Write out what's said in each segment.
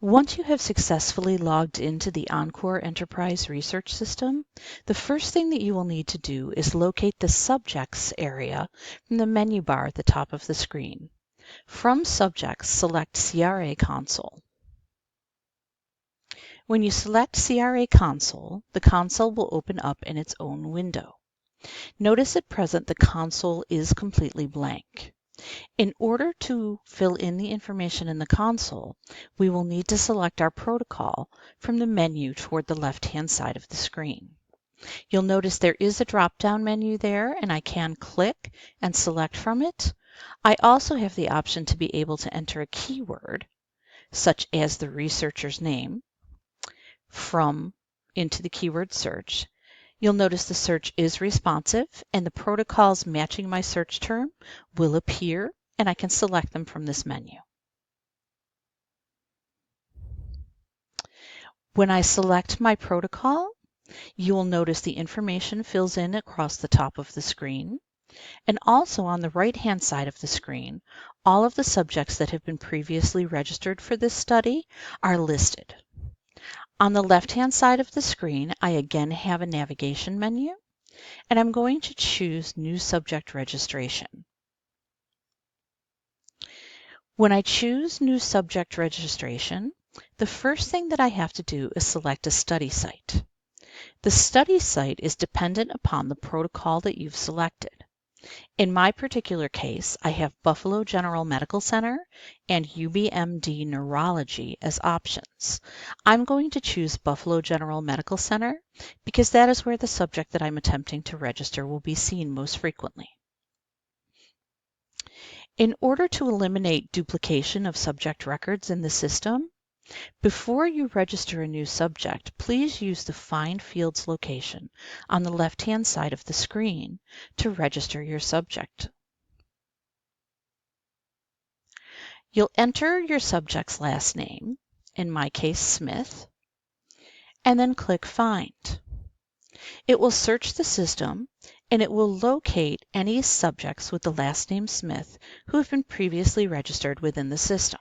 Once you have successfully logged into the Encore Enterprise Research System, the first thing that you will need to do is locate the Subjects area from the menu bar at the top of the screen. From Subjects, select CRA Console. When you select CRA Console, the console will open up in its own window. Notice at present the console is completely blank. In order to fill in the information in the console, we will need to select our protocol from the menu toward the left-hand side of the screen. You'll notice there is a drop-down menu there, and I can click and select from it. I also have the option to be able to enter a keyword, such as the researcher's name, into the keyword search. You'll notice the search is responsive and the protocols matching my search term will appear, and I can select them from this menu. When I select my protocol, you will notice the information fills in across the top of the screen, and also on the right-hand side of the screen, all of the subjects that have been previously registered for this study are listed. On the left-hand side of the screen, I again have a navigation menu, and I'm going to choose New Subject Registration. When I choose New Subject Registration, the first thing that I have to do is select a study site. The study site is dependent upon the protocol that you've selected. In my particular case, I have Buffalo General Medical Center and UBMD Neurology as options. I'm going to choose Buffalo General Medical Center because that is where the subject that I'm attempting to register will be seen most frequently. In order to eliminate duplication of subject records in the system, before you register a new subject, please use the Find Fields location on the left-hand side of the screen to register your subject. You'll enter your subject's last name, in my case Smith, and then click Find. It will search the system and it will locate any subjects with the last name Smith who have been previously registered within the system.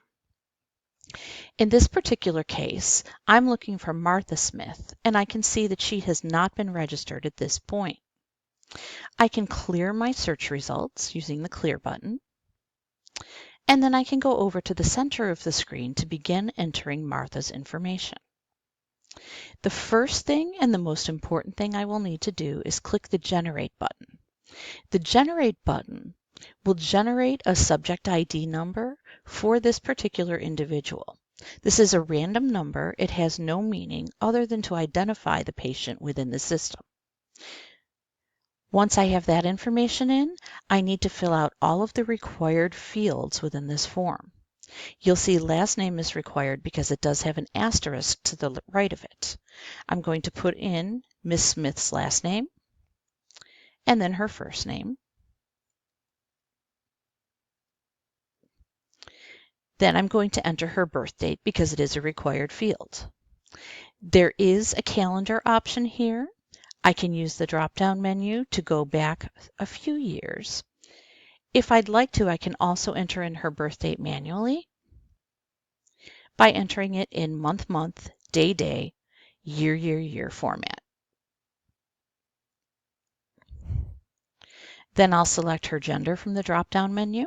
In this particular case, I'm looking for Martha Smith, and I can see that she has not been registered at this point. I can clear my search results using the Clear button, and then I can go over to the center of the screen to begin entering Martha's information. The first thing and the most important thing I will need to do is click the Generate button. The Generate button will generate a subject ID number for this particular individual. This is a random number. It has no meaning other than to identify the patient within the system. Once I have that information in, I need to fill out all of the required fields within this form. You'll see last name is required because it does have an asterisk to the right of it. I'm going to put in Miss Smith's last name and then her first name. Then I'm going to enter her birth date because it is a required field. There is a calendar option here. I can use the drop-down menu to go back a few years. If I'd like to, I can also enter in her birth date manually by entering it in month, month, day, day, year, year, year format. Then I'll select her gender from the drop-down menu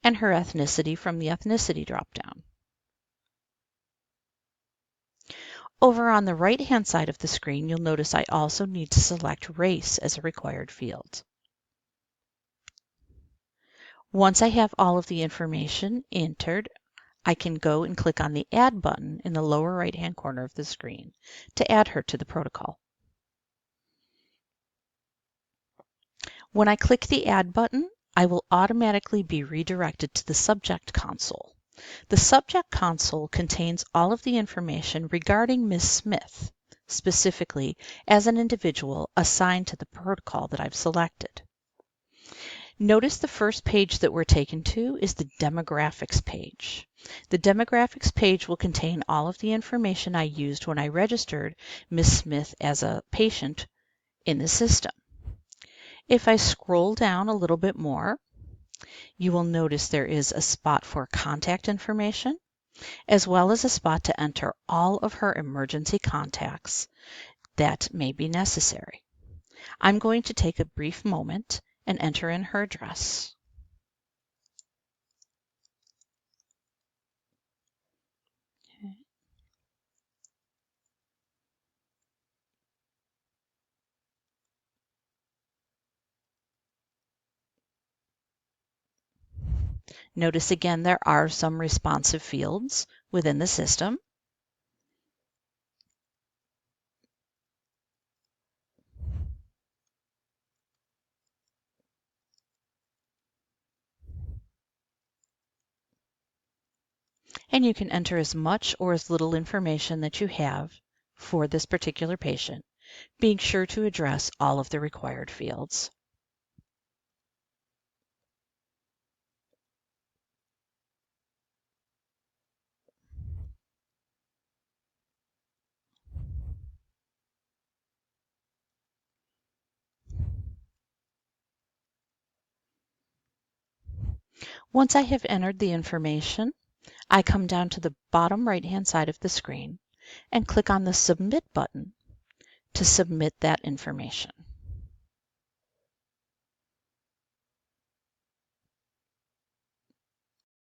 and her ethnicity from the ethnicity drop-down. Over on the right-hand side of the screen, you'll notice I also need to select race as a required field. Once I have all of the information entered, I can go and click on the Add button in the lower right-hand corner of the screen to add her to the protocol. When I click the Add button, I will automatically be redirected to the Subject console. The Subject console contains all of the information regarding Ms. Smith, specifically as an individual assigned to the protocol that I've selected. Notice the first page that we're taken to is the Demographics page. The Demographics page will contain all of the information I used when I registered Ms. Smith as a patient in the system. If I scroll down a little bit more, you will notice there is a spot for contact information. as well as a spot to enter all of her emergency contacts that may be necessary. I'm going to take a brief moment and enter in her address. Notice again there are some responsive fields within the system. And you can enter as much or as little information that you have for this particular patient, being sure to address all of the required fields. Once I have entered the information, I come down to the bottom right-hand side of the screen and click on the Submit button to submit that information.